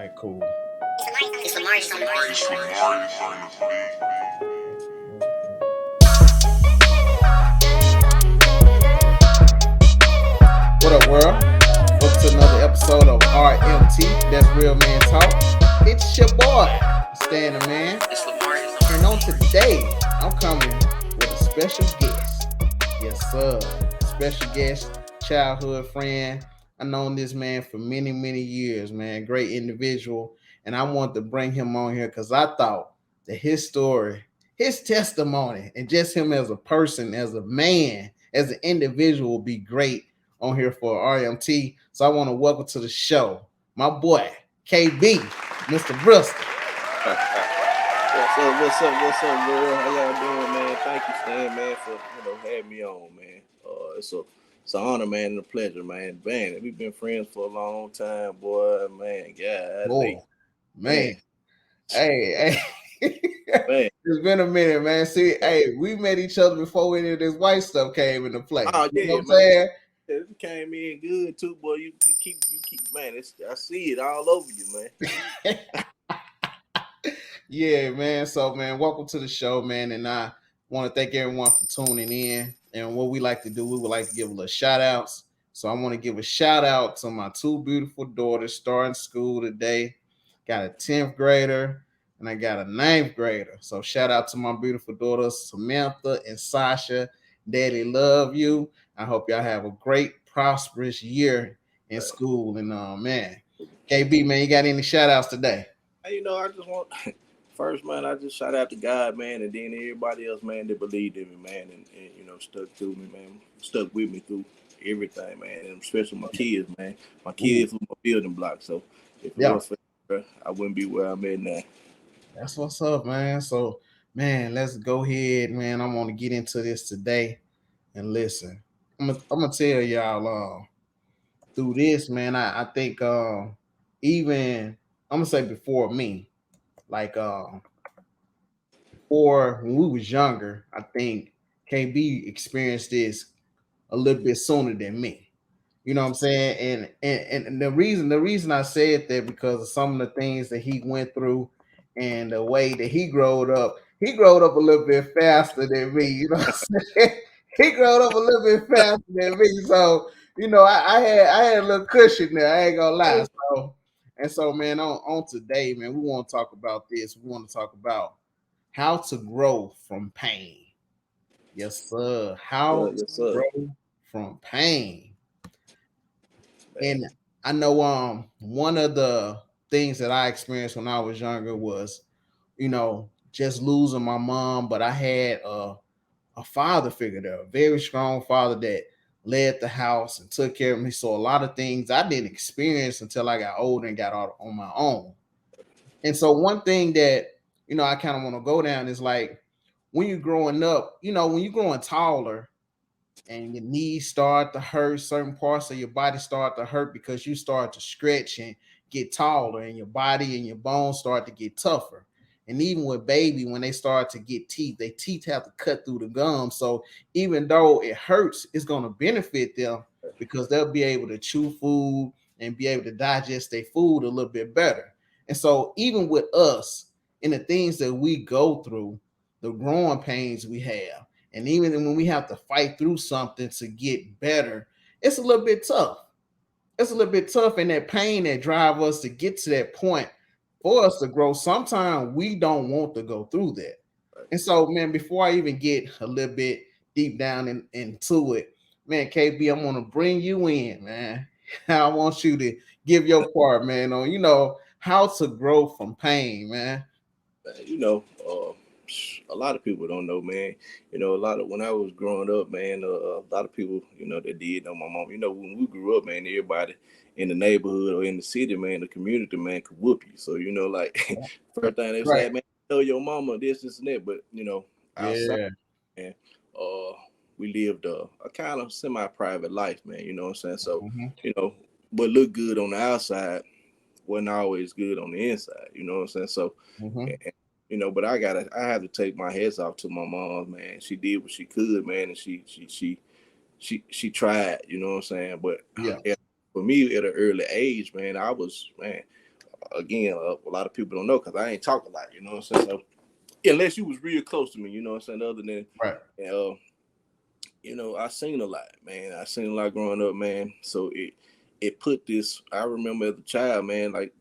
right, cool. It's Lamarius on the What up, world? Welcome to another episode of RMT. That's Real Man Talk. It's your boy, Stan the Man. It's Lamarius And on today, I'm coming with a special guest. Yes, sir. Special guest, childhood friend. I've known this man for many, many years, man. Great individual. And I wanted to bring him on here because I thought that his story, his testimony, and just him as a person, as a man, as an individual would be great on here for RMT. So I want to welcome to the show my boy, KB, Mr. Brister. What's up, world? How y'all doing, man? Thank you, Stan, man, for having me on, man. It's an honor, man, and a pleasure, man. Man, we've been friends for a long time, boy. Man, God, Boy, man. man, Hey. man. It's been a minute, man. See, hey, we met each other before any of this white stuff came into play. Oh You know yeah, what I'm man. saying? It came in good too, boy. You keep, man. I see it all over you, man. Yeah, man. So, man, welcome to the show, man. And I want to thank everyone for tuning in. And what we like to do, we would like to give a little shout outs. So I want to give a shout out to my two beautiful daughters starting school today. Got a 10th grader and I got a 9th grader. So shout out to my beautiful daughters, Samantha and Sasha. Daddy love you. I hope y'all have a great, prosperous year in school. And man, KB, man, you got any shout outs today? Hey, I just want first, man. I just shout out to God, man, and then everybody else, man, that believed in me, man, and stuck to me, man, stuck with me through everything, man, and especially my kids, man. My kids were my building block. So if it Yeah. was for her, I wouldn't be where I'm at now. That's what's up, man. So, man, let's go ahead, man. I want to get into this today. And listen, I'm gonna tell y'all through this, man. I think even I'm gonna say before me, like before when we was younger, I think KB experienced this a little bit sooner than me. You know what I'm saying? And the reason I said that because of some of the things that he went through and the way that he growed up. He growed up a little bit faster than me. You know what I'm saying? He growed up a little bit faster than me. So, I had a little cushion there. I ain't gonna lie. So man, on today, man, we want to talk about this. We want to talk about how to grow from pain. Yes, sir. How Yes, to sir. grow from pain. Man. And I know one of the things that I experienced when I was younger was, just losing my mom, but I had a father figure there, a very strong father that led the house and took care of me. So a lot of things I didn't experience until I got older and got out on my own. And so one thing that, I kind of want to go down is like when you're growing up, when you're growing taller, and your knees start to hurt, certain parts of your body start to hurt because you start to stretch and get taller, and your body and your bones start to get tougher. And even with baby, when they start to get teeth, their teeth have to cut through the gum. So even though it hurts, it's going to benefit them because they'll be able to chew food and be able to digest their food a little bit better. And so even with us and the things that we go through, the growing pains we have, and even when we have to fight through something to get better, it's a little bit tough. It's a little bit tough, and that pain that drive us to get to that point for us to grow. Sometimes we don't want to go through that. And so, man, before I even get a little bit deep down into it, man, KB, I'm gonna bring you in, man. I want you to give your part, man, on how to grow from pain, man. A lot of people don't know, man. A lot of when I was growing up, man, a lot of people, that did know my mom. When we grew up, man, everybody in the neighborhood or in the city, man, the community, man, could whoop you. So, like first thing they Right. say, man, know your mama, this, and that. But, outside, Yeah. man, we lived a kind of semi-private life, man. You know what I'm saying? So, Mhm. you know, but look good on the outside wasn't always good on the inside. You know what I'm saying? So, Mhm. and, but I had to take my heads off to my mom, man. She did what she could, man, and she tried. You know what I'm saying? But Yeah. for me, at an early age, man, I was, man, again, a lot of people don't know because I ain't talk a lot. You know what I'm saying? So unless you was real close to me, you know what I'm saying. Other than Right. you know, I seen a lot, man. I seen a lot growing up, man. So it put this. I remember as a child, man, like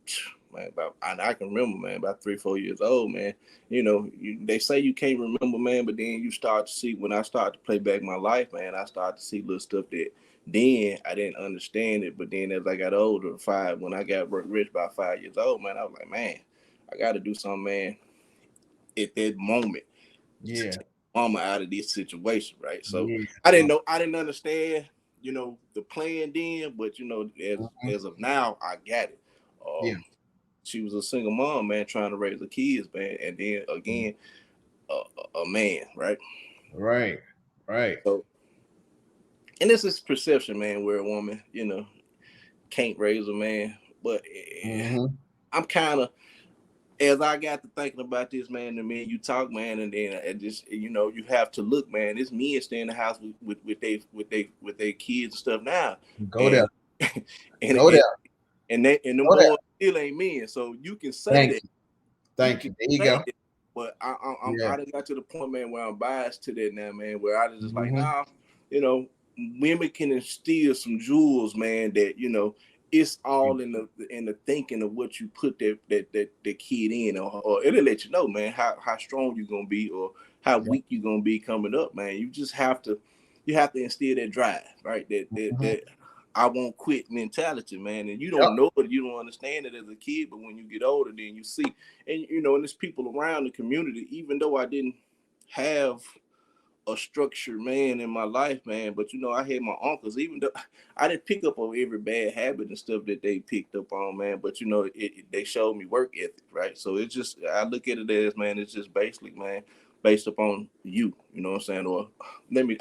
man, I can remember, man, about 3-4 years old, man. You know, they say you can't remember, man, but then you start to see when I start to play back my life, man. I start to see little stuff that then I didn't understand it, but then as I got older, when I got rich by 5 years old, man, I was like, man, I got to do something, man, at that moment to Yeah. take mama out of this situation, right? So Yeah. I didn't understand, you know, the plan then, but you know, as of now, I got it. Yeah. She was a single mom, man, trying to raise the kids, man, and then again, a man, right? Right. Right. So, and this is perception, man, where a woman, you know, can't raise a man, but Mm-hmm. I'm kind of as I got to thinking about this, man, the man you talk, man, and then it just you know you have to look, man. This men stay in the house with their kids and stuff now, Go there. and and Go there. and, and them Go there. boys still ain't men. So you can say Thank that, you. you Thank can you. There you say go. that, but Yeah. I done got to the point, man, where I'm biased to that now, man, where I just like, Mm-hmm. nah, you know, women can instill some jewels, man, that you know it's all in the thinking of what you put that kid in, or it'll let you know, man, how strong you're gonna be or how Yeah. weak you're gonna be coming up, man. You have to instill that drive, right? Mm-hmm. That I won't quit mentality, man. And you Yep. don't know it, you don't understand it as a kid, but when you get older, then you see, and you know, and there's people around the community, even though I didn't have a structured man in my life, man. But you know, I had my uncles, even though I didn't pick up on every bad habit and stuff that they picked up on, man. But you know, they showed me work ethic, right? So it's just I look at it as, man, it's just basically, man, based upon you. You know what I'm saying? Or let me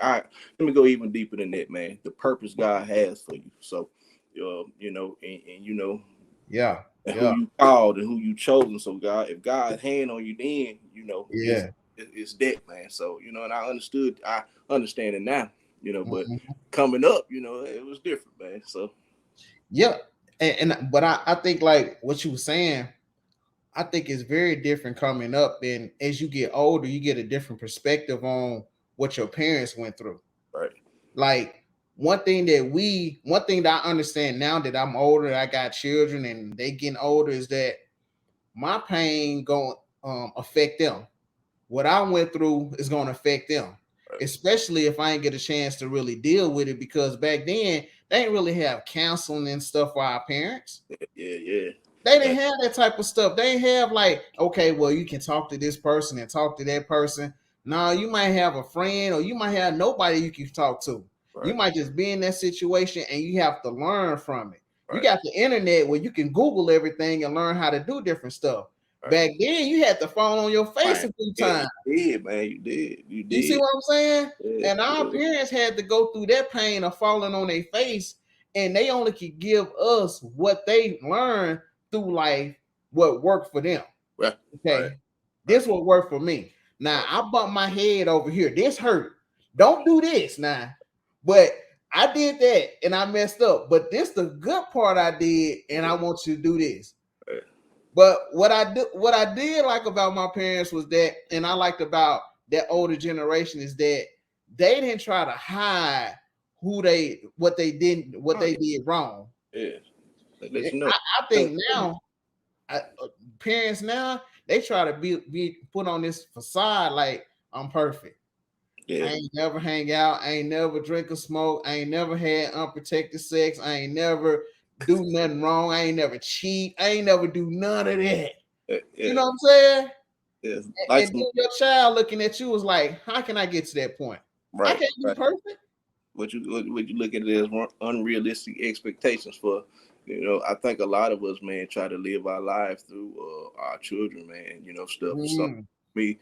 go even deeper than that, man. The purpose God has for you. So, you know, and you know, Yeah. and who Yeah. you called and who you chosen. So God, if God's hand on you, then you know Yeah. it's that, man. So you know, and I understand it now, you know, but Mhm. coming up, you know, it was different, man. So Yeah. But I think like what you were saying, I think it's very different coming up, and as you get older, you get a different perspective on what your parents went through. right, Like one thing that I understand now that I'm older, I got children and they getting older, is that my pain going affect them. What I went through is going to affect them, right, especially if I ain't get a chance to really deal with it, because back then they didn't really have counseling and stuff for our parents. yeah, They yeah, didn't have that type of stuff. They didn't have like, okay, well, you can talk to this person and talk to that person. No, you might have a friend or you might have nobody you can talk to. You right, might just be in that situation and you have to learn from it. You right, got the internet where you can Google everything and learn how to do different stuff. right. Back then, you had to fall on your face Man, a few yeah, times. you did, man. You You see did. what I'm saying? Yeah, And our yeah, parents had to go through that pain of falling on their face, and they only could give us what they learned through life, what worked for them. right, right, Okay, right, this what worked for me. Now right, I bumped my head over here. This hurt. Don't do this now. But I did that and I messed up. But this the good part I did, and I want you to do this. right. But what I did like about my parents was that, and I liked about that older generation, is that they didn't try to hide what Oh they yeah, did wrong. yeah. Let you know. I think now parents now they try to be put on this facade like I'm perfect. I Yeah, ain't never hang out. I ain't never drink or smoke. I ain't never had unprotected sex. I ain't never do nothing wrong. I ain't never cheat. I ain't never do none of that. yeah, You yeah, know what I'm saying? yeah. Like And some then your child looking at you was like, how can I get to that point? I right, can't be right. perfect. What you look at it as unrealistic expectations for, you know, I think a lot of us, man, try to live our lives through our children, man, you know, stuff. So Mm, me,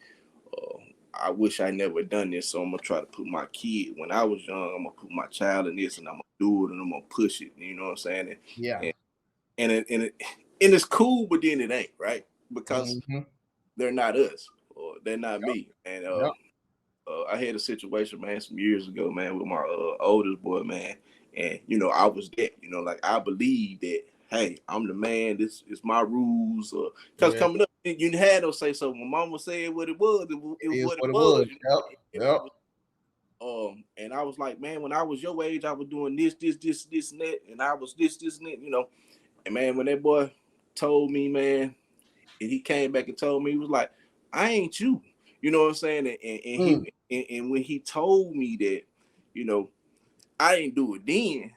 uh, I wish I never done this, so I'm gonna try to put my kid when I was young, I'm gonna put my child in this and I'm gonna do it and I'm gonna push it, you know what I'm saying? yeah. And and it's cool, but then it ain't, right? Because Mm-hmm. they're not us or they're not Yep. me. And Yep. I had a situation, man, some years ago, man, with my oldest boy, man, and you know, I was that, you know, like I believed that hey, I'm the man. This is my rules. Because Yeah. coming up, you had no say so. When mama said what it was, it It was is what it what it was. was. Yep. And it Yep. was and I was like, man, when I was your age, I was doing this, and that, and I was this, and that, And man, when that boy told me, man, and he came back and told me, he was like, I ain't you. You know what I'm saying? Mm. And when he told me that, you know, I didn't do it then,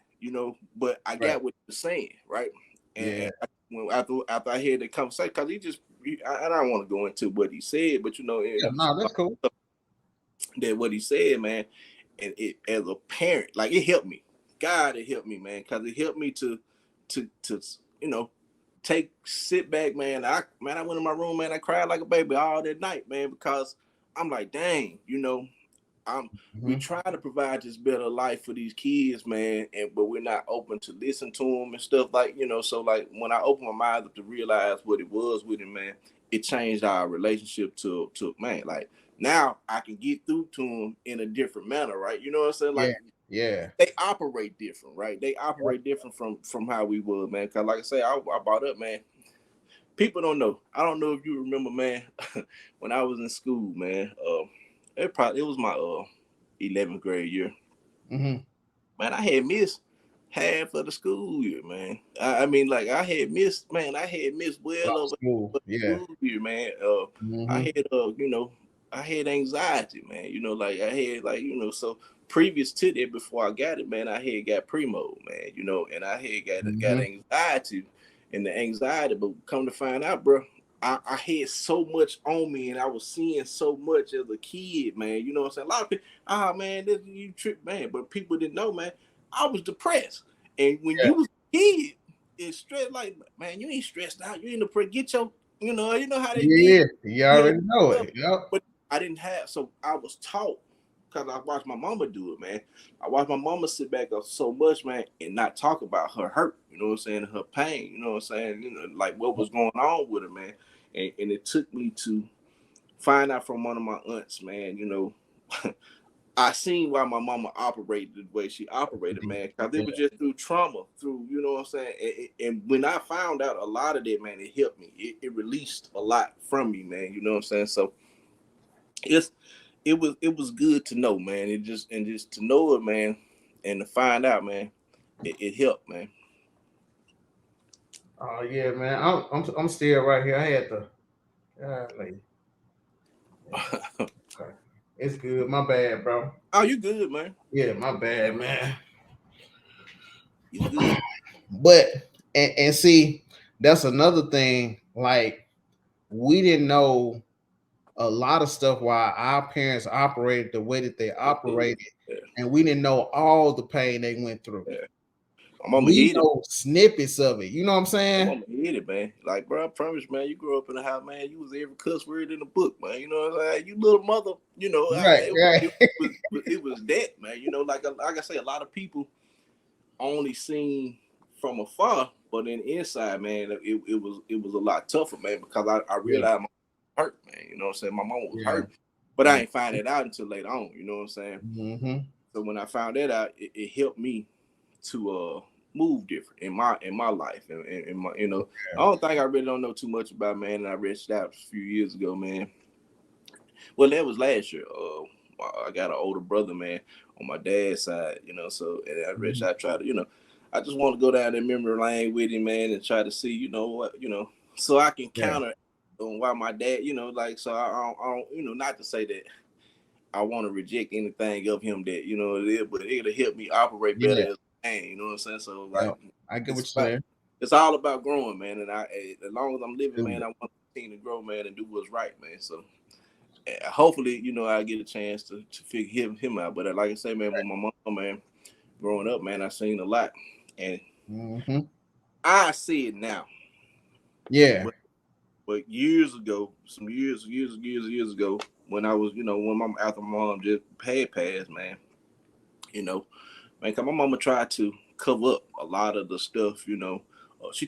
but I Right. got what he was saying, right? Yeah. After I heard the conversation, because I don't want to go into what he said, but Yeah. No, that's cool. that what he said, man, and it as a parent, like it helped me. God, it helped me, man, because it helped me to sit back, man. I went in my room, man. I cried like a baby all that night, man, because I'm like, dang, we Mm-hmm. try to provide this better life for these kids, man, but we're not open to listen to them and stuff So like when I opened my mind up to realize what it was with him, man, it changed our relationship to man. Like now I can get through to him in a different manner, right? You know what I'm saying? Yeah. Like Yeah. they operate different, right? They Yep. operate different from how we would, man. Cause like I say, I brought up, man. People don't know. I don't know if you remember, man. When I was in school, man. It was my 11th grade year. Mm-hmm. Man, I had missed half of the school year, man. I mean, like I had missed well over School. the Yeah. school year, man. I Mm-hmm. had I had anxiety, man. Like I had so previous to that, before I got it, man, I had got primo, man. And I had got Mm-hmm. anxiety, and the anxiety, but come to find out, bro. I had so much on me, and I was seeing so much as a kid, man. You know what I'm saying? A lot of people, man, this you trip, man. But people didn't know, man. I was depressed, and when Yeah. you was a kid, it's stressed. Like, man, you ain't stressed out. You ain't depressed. Get your, you know how they did. Yeah. You Yeah, already know it. Yep. but I didn't have. So I was taught because I watched my mama do it, man. I watched my mama sit back up so much, man, and not talk about her hurt. You know what I'm saying? Her pain. You know what I'm saying? Like what was going on with her, man. And it took me to find out from one of my aunts, man. I seen why my mama operated the way she operated, man, because Yeah. it was just through trauma, you know what I'm saying? And when I found out a lot of that, man, it helped me. It released a lot from me, man. You know what I'm saying? So it's it was good to know, man. Just to know it, man, and to find out, man, it helped, man. Oh yeah, man. I'm still right here. I had to. Like, okay. It's good. My bad, bro. Oh, you good, man. Yeah, my bad, man. You good. But and see, that's another thing. Like we didn't know a lot of stuff while our parents operated the way that they operated, Yeah, and we didn't know all the pain they went through. yeah. My mama We hit it. know snippets of it. You know what I'm My saying? mama hit it, man. Like, bro, I promise, man, you grew up in a house, man. You was every cuss word in the book, man. You know what I'm saying? You little mother, Right, right. it was that, man. Like I say, a lot of people only seen from afar, but then inside, man, it was a lot tougher, man, because I Yeah, realized my mom was hurt, man. You know what I'm saying? My mama was yeah. hurt, but I ain't find it out until later on. You know what I'm saying? Mm-hmm. So when I found that out, it helped me to move different in my life, and in my I don't think I really don't know too much about, man, and I reached out a few years ago, man. Well, that was last year. I got an older brother, man, on my dad's side, so, and I reached Mm-hmm. out, try to, I just want to go down that memory lane with him, man, and try to see, so I can Yeah, counter on why my dad, like, so I don't, not to say that I want to reject anything of him that but it'll help me operate better yeah, as a man. You know what I'm saying? So yeah. like, I get what it's you're about saying. it's all about growing, man. And as long as I'm living, man, Dude. I want to continue to grow, man, and do what's right, man. So hopefully, I get a chance to figure him out. But like I say, man, with my mom, man, growing up, man, I seen a lot, and Mm-hmm. I see it now. Yeah, But years ago, some years ago, when I was, after my mom just had passed, man, you know, man, 'cause my mama tried to cover up a lot of the stuff, she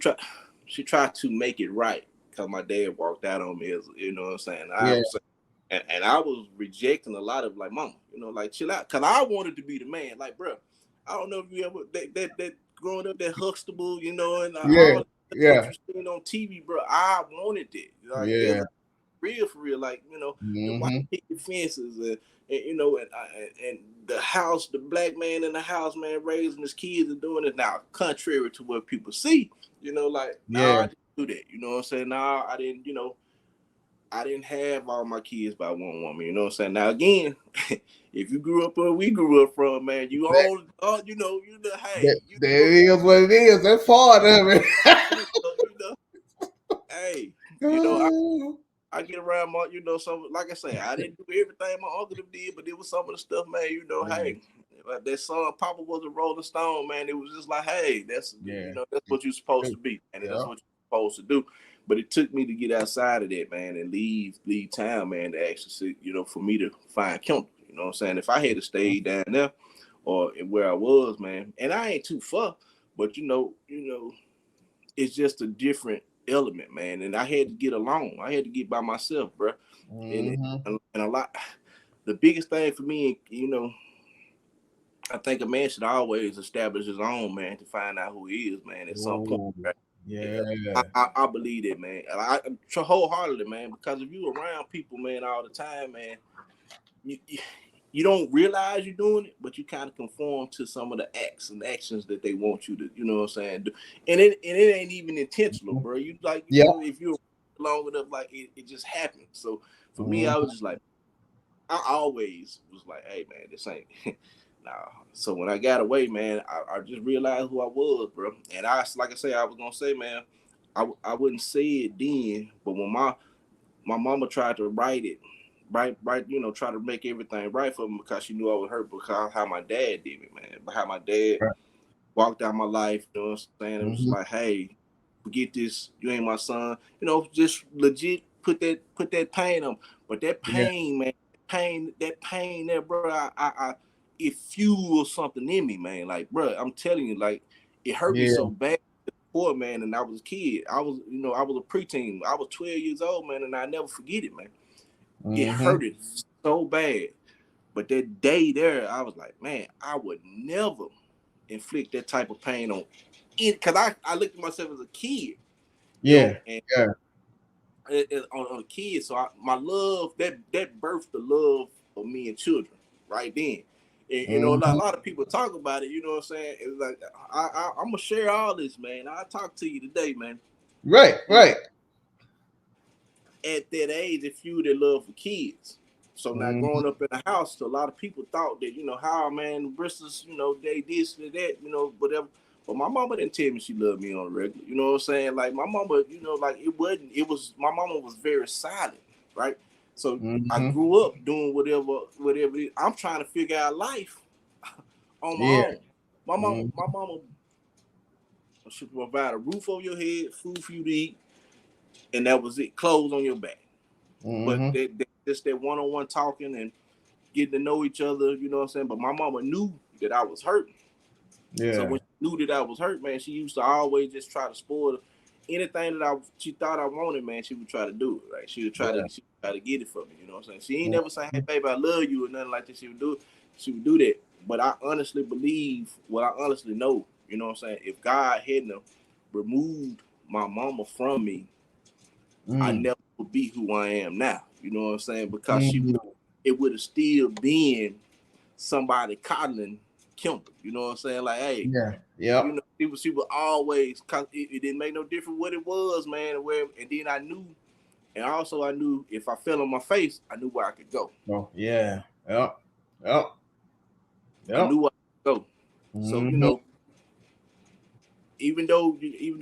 tried to make it right because my dad walked out on me, as you know what I'm saying. I yeah, was and I was rejecting a lot of, like, mama, like, chill out, because I wanted to be the man. Like, bro, I don't know if you ever that growing up that Huxtable, you know, and Yeah, all what yeah, you seen on TV, bro. I wanted it. Like it yeah. was real for real. Like, you know, the white Mm-hmm. picket fences and you know, and the house, the black man in the house, man, raising his kids and doing it now, contrary to what people see. You know, like, Yeah, nah, I didn't do that. You know what I'm saying? Nah, I didn't, you know, I didn't have all my kids by one woman. You know what I'm saying? Now again, if you grew up where we grew up from, man, you that, own, you know, hey, that is what it is. That's part of it. you know, hey, you know, I get around my, you know, some like I say, I didn't do everything my uncle did, but it was some of the stuff, man. You know, Yeah, hey, like that son Papa was a Rolling Stone, man. It was just like, hey, that's you yeah, know, that's what you're supposed to be, and that's yeah. what you're supposed to do. But it took me to get outside of that, man, and leave town, man, to actually see, you know, for me to find Kendall. You know what I'm saying? If I had to stay down there or where I was, man, and I ain't too far, but you know, it's just a different element, man. And I had to get alone. I had to get by myself, bro. And Mm-hmm. and a lot. The biggest thing for me, you know, I think a man should always establish his own man to find out who he is, man. At some point, Ooh, right? yeah, Yeah, I believe that, man. I wholeheartedly, man. Because if you around people, man, all the time, man, you you don't realize you're doing it, but you kind of conform to some of the acts and actions that they want you to, you know what I'm saying? Do. And it ain't even intentional, bro. You like, you yeah. know, if you're long enough, like it just happens. So for me, I was Mm-hmm. just like, I always was like, hey man, this ain't nah. So when I got away, man, I just realized who I was, bro. And like I say, I was gonna say, man, I wouldn't say it then, but when my mama tried to write it, right, you know, try to make everything right for me because she knew I was hurt because how my dad did it, man. But how my dad Right. walked out my life, you know what I'm saying? It was just Mm-hmm. like, hey, forget this, you ain't my son. You know, just legit put that pain on. But that Yeah, pain, man, that pain there, bro, it fuels something in me, man. Like, bro, I'm telling you, like, it hurt me yeah. so bad before, man, and I was a kid. I was a preteen. I was 12 years old, man, and I never forget it, man. It Mm-hmm. hurted so bad. But that day there, I was like, man, I would never inflict that type of pain on it because I looked at myself as a kid, you know, Yeah, and yeah. on a kid. So my love that birthed the love of me and children right then. And, you know, a Mm-hmm. lot of people talk about it. You know what I'm saying? It's like I'm gonna share all this, man. I talk to you today, man. Right, You know, right. at that age, it fueled their love for kids. So now Mm-hmm. growing up in a house, a lot of people thought that, you know, how man, Bristol's, you know, they this, they that, you know, whatever. But my mama didn't tell me she loved me on the regular. You know what I'm saying? Like my mama, you know, like it was my mama was very silent, right? So I Mm-hmm. grew up doing whatever I'm trying to figure out life on my Yeah. own. Mm-hmm. My mama should provide a roof over your head, food for you to eat, and that was it. Clothes on your back. But Mm-hmm. just that one-on-one talking and getting to know each other, you know what I'm saying? But my mama knew that I was hurt. So Yeah. when she knew that I was hurt, man, she used to always just try to spoil anything that she thought I wanted, man, she would try to do it, right? Yeah. She would try to get it for me, you know what I'm saying? She ain't never say, hey Mm-hmm. baby, I love you or nothing like that. She would do that. But I honestly believe what I honestly know, you know what I'm saying? If God hadn't removed my mama from me, I Mm-hmm. never would be who I am now. You know what I'm saying? Because Mm-hmm. it would have still been somebody coddling Kendall. You know what I'm saying? Like, hey, Yeah. you Yep. know, she was always. Cause it didn't make no difference what it was, man. And then I knew, and also I knew if I fell on my face, I knew where I could go. Oh, yeah. Yep. Yep. I Yep. knew where I could go. So you Mm-hmm. know, even though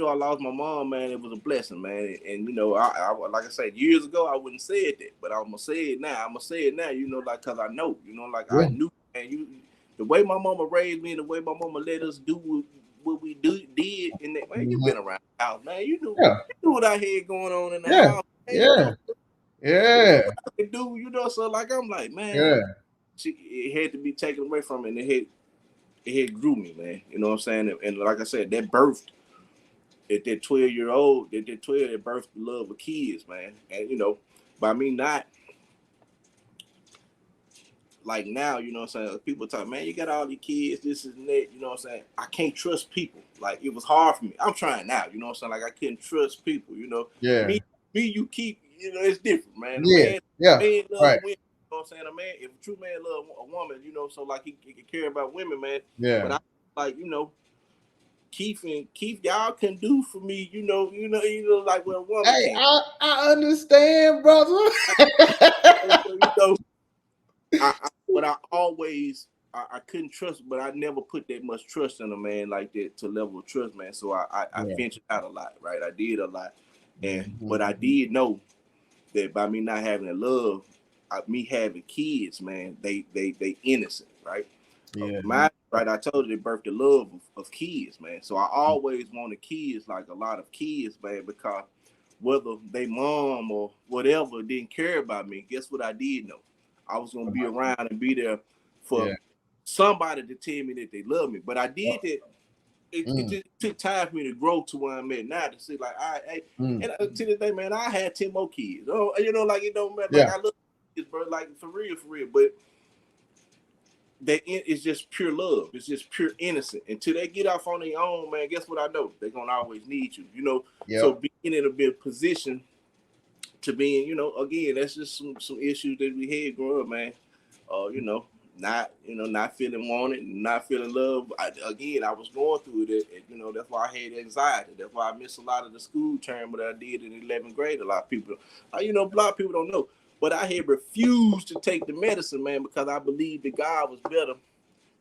I lost my mom, man, it was a blessing, man. And you know, I like I said years ago, I wouldn't say it that, but I'm gonna say it now. I'm gonna say it now. You know, like cause I know, you know, like I Yeah. knew, and the way my mama raised me, and the way my mama let us do what we did in that. Man, you Mm-hmm. been around the house, man. Yeah. You knew what I had going on in the Yeah. house. Man, you Yeah. know, you Yeah. knew what I could do. You know, so like I'm like, man, Yeah. it had to be taken away from me, and it had grew me, man. You know what I'm saying? And like I said, that birthed at that 12-year old, that 12 that birthed the love of kids, man. And you know, by me not like now, you know what I'm saying? People talk, man, you got all your kids, this and that, you know what I'm saying? I can't trust people. Like it was hard for me. I'm trying now, you know what I'm saying? Like I couldn't trust people, you know. Yeah. Me, you keep, you know, it's different, man. A Yeah. Yeah. man love Right. women, you know what I'm saying? A man, if a true man love a woman, you know, so like he can care about women, man. But Yeah. I like, you know, Keith, y'all can do for me, like what a woman Hey, can. I understand, brother. So, you know, but I always I couldn't trust, but I never put that much trust in a man like that to level of trust, man. So I Yeah. ventured out a lot, right? I did a lot, and Mhm. but I did know that by me not having a love, me having kids, man, they innocent, right? Yeah. My right, I told you they birthed the love of kids, man. So I always wanted kids, like a lot of kids, man, because whether they mom or whatever didn't care about me, guess what I did know? I was gonna be around and be there for Yeah. somebody to tell me that they love me. But I Oh, did that. It mm, just took time for me to grow to where I'm at now to see like I mm. and to this day, man, I had 10 more kids. Oh, you know, like it don't matter. Like Yeah. I love kids, bro, like for real, for real. But it's just pure love. It's just pure innocent. Until they get off on their own, man, guess what I know? They're gonna always need you. You know, so Yep. being in a position to being, you know, again, that's just some issues that we had growing up, man. You know, not feeling wanted, not feeling love. I was going through it, and, you know, that's why I had anxiety. That's why I missed a lot of the school term that I did in 11th grade. A lot of people, you know, a lot of people don't know. But I had refused to take the medicine, man, because I believed that God was better.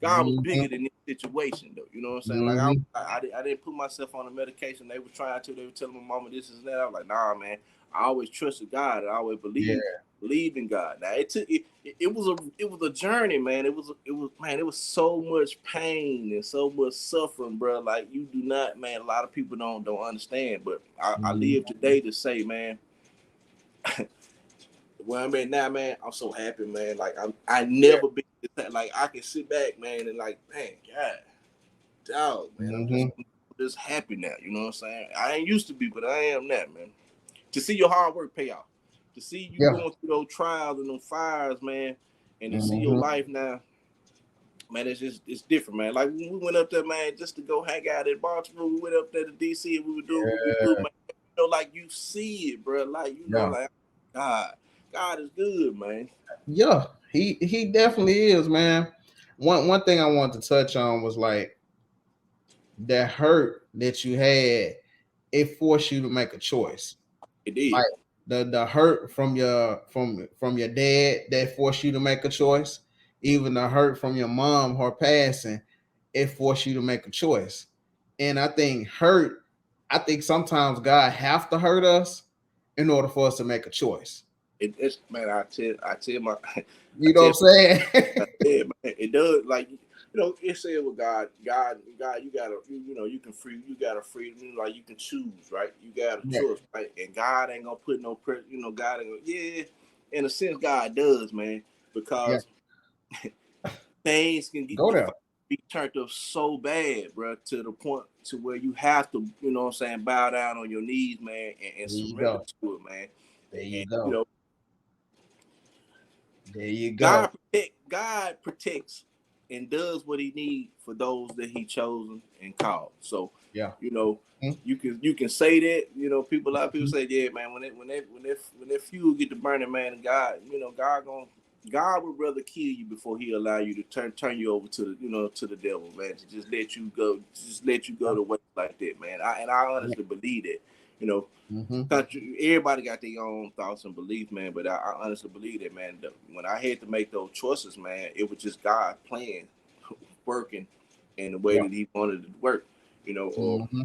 God was Mhm. bigger than this situation, though. You know what I'm saying? Like Mhm. I didn't put myself on the medication. They were trying to. They were telling my mama this and that. I was like, nah, man. I always trusted God. I always Yeah. believed in God. Now it was a journey, man. It was so much pain and so much suffering, bro. Like you do not, man. A lot of people don't understand, but I Mhm. live today to say, man, where I'm at now, man, I'm so happy, man. Like I Yeah. never been like I can sit back, man, and like, man, God, dog, man, Mhm. I'm just happy now. You know what I'm saying? I ain't used to be, but I am now, man. To see your hard work pay off, to see you Yeah. going through those trials and those fires, man, and to see your Mhm. life now, man, it's different, man. Like when we went up there, man, just to go hang out in Baltimore. We went up there to DC and we were doing what we do, man. You know, like you see it, bro. Like you know, Yeah. like God, God is good, man. Yeah. He definitely is, man. One thing I wanted to touch on was like that hurt that you had. It forced you to make a choice. It did. Like the hurt from your dad that forced you to make a choice. Even the hurt from your mom, her passing, it forced you to make a choice. And I think sometimes God have to hurt us in order for us to make a choice. It's man. I tell my, I You know tell, what I'm saying? yeah, man. It does. Like you know, it said with God. You gotta, you know, you can free. You got a freedom. Like you can choose, right? You got a Yeah, choice, right? And God ain't gonna put no pressure. You know, God ain't gonna. Yeah, in a sense, God does, man, yeah. because things can Go there. be turned up so bad, bro, to the point to where you have to, you know what I'm saying, bow down on your knees, man, and There you surrender go. to it, man. There And you you go. know, There you go. God protects and does what he needs for those that he chosen and called. So, Yeah. you know, Mhm. you can say that, you know, a lot of people say, yeah, man, when that fuel get to burning, man, and God, you know, God would rather kill you before he allow you to turn you over to the, you know, to the devil, man, to just let you go to waste like that, man. I Yeah. honestly believe that, you know, Mm-hmm. country. Everybody got their own thoughts and beliefs, man. But I honestly believe that, man. When I had to make those choices, man, it was just God playing, working in the way Yeah. that He wanted it to work. You know, Mm-hmm.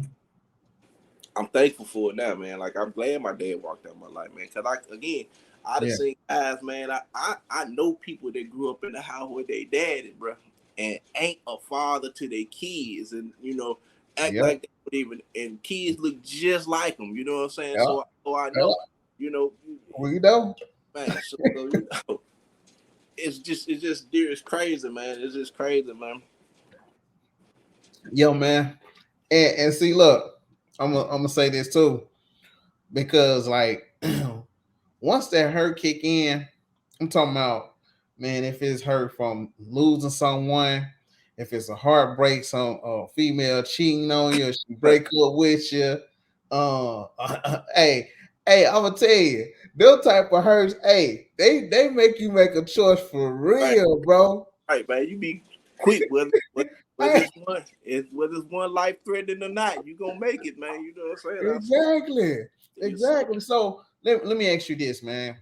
I'm thankful for it now, man. Like I'm glad my dad walked out my life, man. Cause I just Yeah. seen guys, man. I know people that grew up in the house with their daddy, bro, and ain't a father to their kids, and you know, act Yep. like they would even, and kids look just like them. You know what I'm saying? Yep. So I Yep. know, you know, We know. man. So you know, it's crazy, man. It's just crazy, man. Yo, man. And see, look, I'm gonna say this too because like once that hurt kick in, I'm talking about. man, if it's hurt from losing someone, if it's a heartbreak, some female cheating on you, or she break up with you, uh, hey, hey, I'm gonna tell you, those type of hurts, hey, they make you make a choice for Right, real, bro. right, man. You be quick whether Hey, it's one life threatening or not. You gonna make it, man. You know what I'm saying? exactly, Yes, sir. exactly. So let me ask you this, man.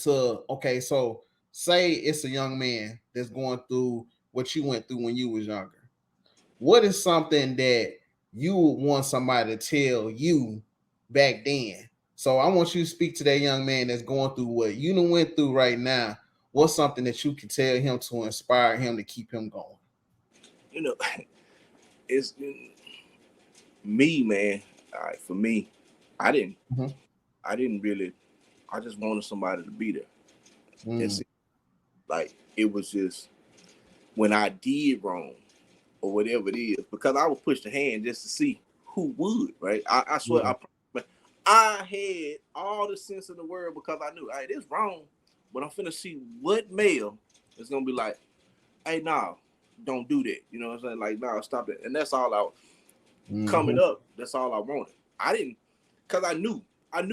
Okay, so say it's a young man that's going through what you went through when you was younger. What is something that you would want somebody to tell you back then? So I want you to speak to that young man that's going through what you done went through right now. What's something that you can tell him to inspire him to keep him going? You know, it's me, man. All right, for me, I didn't, Mhm. I didn't really. I just wanted somebody to be there. And Mm, see, like it was just when I did wrong or whatever it is, because I would push the hand just to see who would. Right? I swear, yeah. I had all the sense in the world because I knew, hey, this wrong, but I'm finna see what male is gonna be like, hey, nah, don't do that. You know what I'm saying? Like, nah, stop it. And that's all I coming Mhm. up. That's all I wanted. I didn't, cause I knew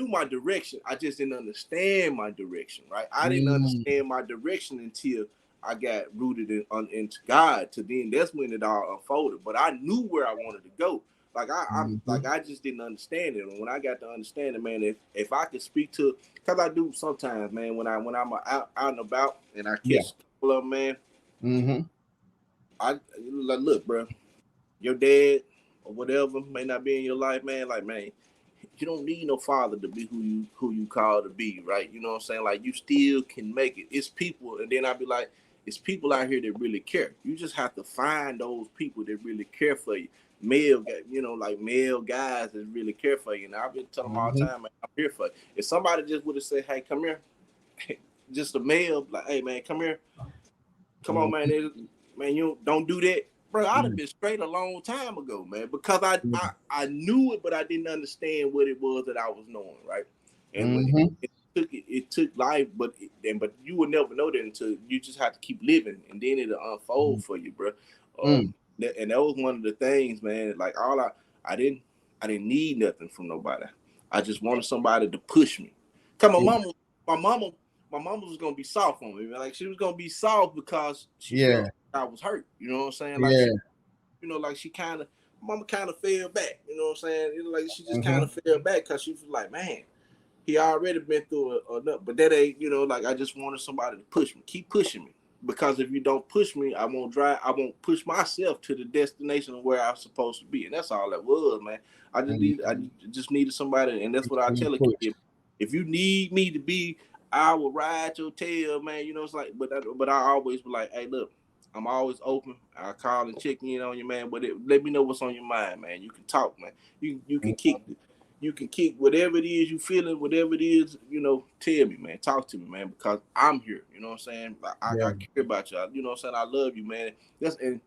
my direction. I just didn't understand my direction. Right? I didn't Mm, understand my direction until I got rooted into God. To then, that's when it all unfolded. But I knew where I wanted to go. Like mhm. I just didn't understand it. And when I got to understand it, man, if I could speak to, cause I do sometimes, man, when I'm out and about and I Yeah. catch a couple of them, man, Mhm. I like, look, bro, your dad or whatever may not be in your life, man. Like, man, you don't need no father to be who you call to be, right? You know what I'm saying? Like, you still can make it. It's people, and then I'd be like, it's people out here that really care. You just have to find those people that really care for you. Like male guys that really care for you. And I've been telling them all the Mhm. time, man, I'm here for you. If somebody just would have said, hey, come here, just a male, like, hey, man, come here, come on, man, Mhm. man, you don't do that, bro. I'd have Mhm. been straight a long time ago, man, because I knew it, but I didn't understand what it was that I was knowing, right? And when Mhm. it took life, but you would never know that until you just have to keep living, and then it'll unfold for you, bro. Mhm. And that was one of the things, man. Like I didn't, I didn't need nothing from nobody. I just wanted somebody to push me. Come on, Yeah. my mama, my mama was gonna be soft on me, man. Like she was gonna be soft because she felt Yeah. like I was hurt. You know what I'm saying? Like Yeah. like she kind of, mama kind of fell back. You know what I'm saying? Like she just kind Mhm. of fell back because she was like, man, he already been through enough. But that ain't, like I just wanted somebody to push me, keep pushing me. Because if you don't push me, I won't push myself to the destination of where I'm supposed to be. And that's all that was, man. I Mhm. just needed somebody, and that's what I tell a Push. kid. If you need me to be, I will ride your tail, man. It's like, but I always be like, hey, look, I'm always open. I call and check in on you, man. But let me know what's on your mind, man. You can talk, man. You can kick whatever it is you feeling, whatever it is, tell me, man. Talk to me, man, because I'm here. You know what I'm saying? I Yeah. care about you. You know what I'm saying? I love you, man. And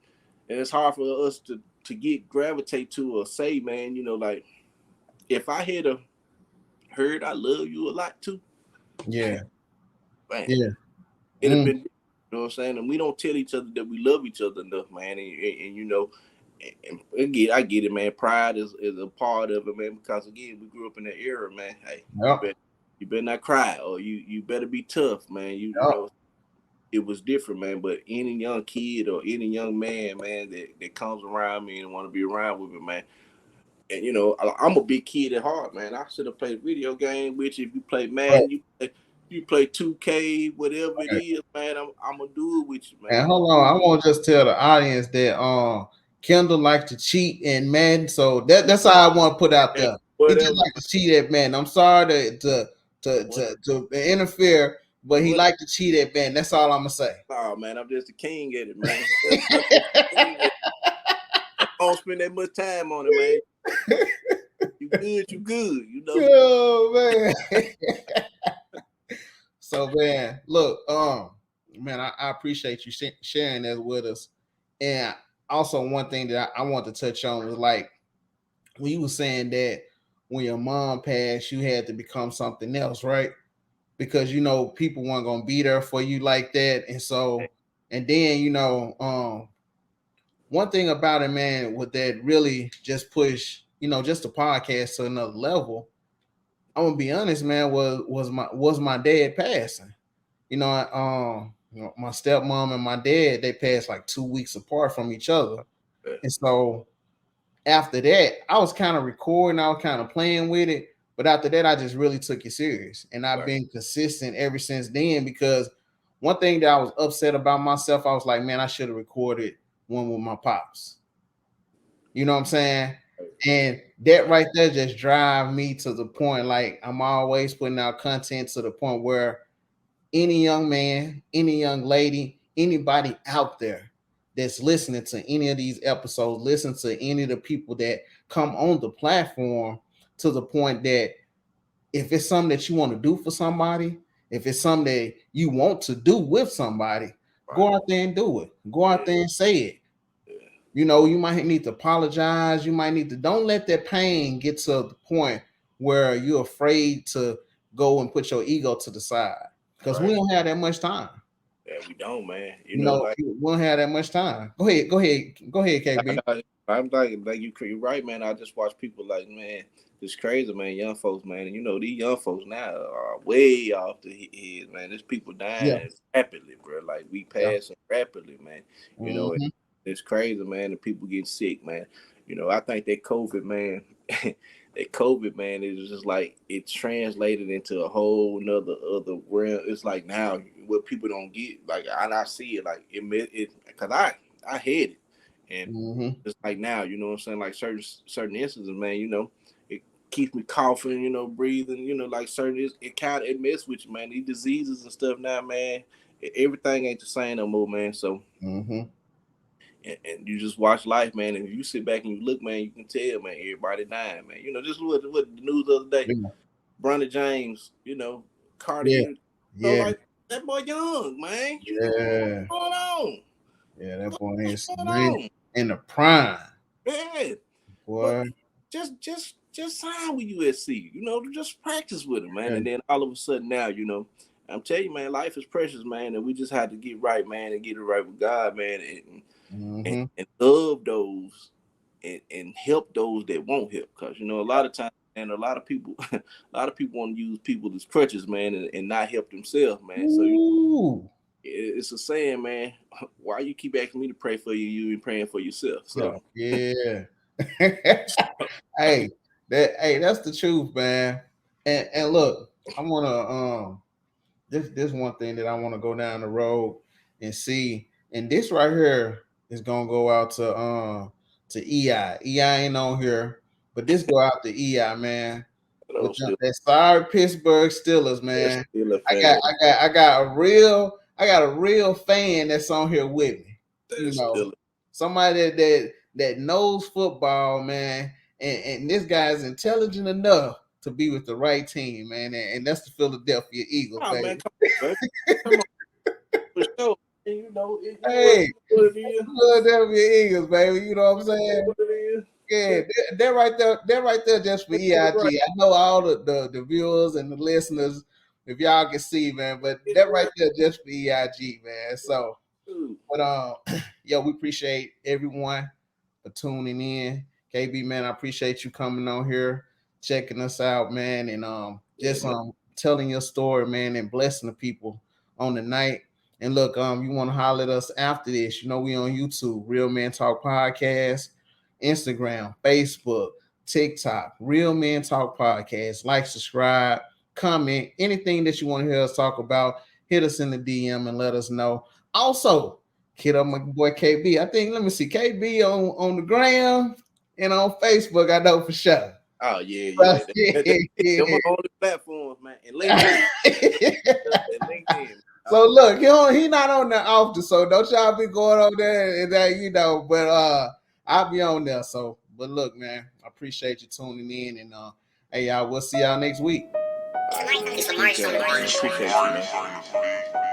it's hard for us to get gravitate to or say, man, like if I had a heard I love you a lot too, Yeah. man, Yeah. it'd have Mm. been, what I'm saying? And we don't tell each other that we love each other enough, man. And and again, I get it, man. Pride is a part of it, man, because again, we grew up in that era, man. Hey, Yep. you better not cry, or you better be tough, man. Yep. It was different, man. But any young kid or any young man, that comes around me and want to be around with me, man. And I'm a big kid at heart, man. I should have played video game with you. If you play Right. Madden, you play 2K, whatever it Right. is, man. I'm gonna do it with you, man. And I'm gonna hold do on, I it with want to just tell the audience that Kendall likes to cheat in Madden, so that's all I want to put out you. there. He just Whatever, like to cheat at Madden. I'm sorry what, to interfere, but he what? like to cheat at Madden. That's all I'm gonna say. Oh man, I'm just a king at it, man. I'm just a king at it. I don't spend that much time on it, man. You good, you good, Oh man. So man, look, man, I appreciate you sharing that with us. And also one thing that I want to touch on was like when you were saying that when your mom passed, you had to become something else, right? because people weren't gonna be there for you like that. And so, and then one thing about it, man, with that really just push, just the podcast to another level. I'm gonna be honest, man, was my dad passing. My stepmom and my dad, they passed like 2 weeks apart from each other. Yeah. And so after that, I was kind of recording, I was kind of playing with it. But after that, I just really took it serious. And I've Right. been consistent ever since then, because one thing that I was upset about myself, I was like, man, I should have recorded one with my pops. You know what I'm saying? And that right there just drive me to the point, like I'm always putting out content to the point where any young man, any young lady, anybody out there that's listening to any of these episodes, listen to any of the people that come on the platform, to the point that if it's something that you want to do for somebody, if it's something that you want to do with somebody, go out there and do it. Go out there and say it. You might need to apologize. You might need to, don't let that pain get to the point where you're afraid to go and put your ego to the side, because we don't have that much time. Yeah, we don't, man. Like We don't have that much time. Go ahead, KB. I'm like you're right, man. I just watch people like, man, it's crazy, man. Young folks, man, and these young folks now are way off the head, man. There's people Yeah, dying rapidly, bro. Like we yeah. passing rapidly, man. Mm-hmm. It's crazy, man. And people getting sick, man. I think that COVID, man, that COVID, man, is just like it translated into a whole nother other realm. It's like now what people don't get, like I see it, like it because I had it, and Mm-hmm. it's like now, what I'm saying, like certain instances, man, it keeps me coughing, breathing, like certain it mess with you, man. These diseases and stuff now, man. Everything ain't the same no more, man. So. Mm-hmm. And you just watch life, man. And if you sit back and you look, man, you can tell, man, everybody dying, man. Just what the news the other day. Yeah. Bronny James, Yeah. Cardi, Yeah. like that boy young, man. Yeah. What's going on? Yeah. That boy is What's going really on? in the prime, Yeah. But boy. just sign with USC, just practice with him, man. Yeah. And then all of a sudden now, I'm telling you, man, life is precious, man, and we just have to get right, man, and get it right with God, man, Mm-hmm. and love those and help those that won't help. Because a lot of times, and a lot of people want to use people as crutches, man, and not help themselves, man. So Ooh. it's a saying, man. Why you keep asking me to pray for you? You ain't praying for yourself. So Yeah. Hey, that's the truth, man. And look, I wanna this one thing that I want to go down the road and see. And this right here is gonna go out to EI. EI ain't on here, but this go out to EI, man. With still, that sorry Pittsburgh Steelers, that's man. still a I got fan. I got I got a real fan that's on here with me. You That's know, still somebody that knows football, man. And this guy is intelligent enough to be with the right team, man. And that's the Philadelphia Eagles, oh man, baby. come on, baby. Come on, for sure. And, Hey, what it is. Philadelphia Eagles, baby. You know what I'm saying? What it is. Yeah, they're right there. They're right there just for Right. EIG. I know all the viewers and the listeners, if y'all can see, man. But they're right there just for EIG, man. So, but yeah, we appreciate everyone for tuning in. KB, man, I appreciate you coming on here, checking us out, man, and just telling your story, man, and blessing the people on the night. And look, you want to holler at us after this? We on YouTube, Real Men Talk Podcast, Instagram, Facebook, TikTok, Real Men Talk Podcast. Like, subscribe, comment, anything that you want to hear us talk about. Hit us in the DM and let us know. Also, hit up my boy KB. I think, let me see, KB on the gram and on Facebook. I know for sure. Oh yeah. Them are only platforms, man. And LinkedIn. And LinkedIn. So look, he not on there often, so don't y'all be going over there and that, but I'll be on there. So, but look, man, I appreciate you tuning in, and hey, y'all, we'll see y'all next week. It's the March. Appreciate you, man.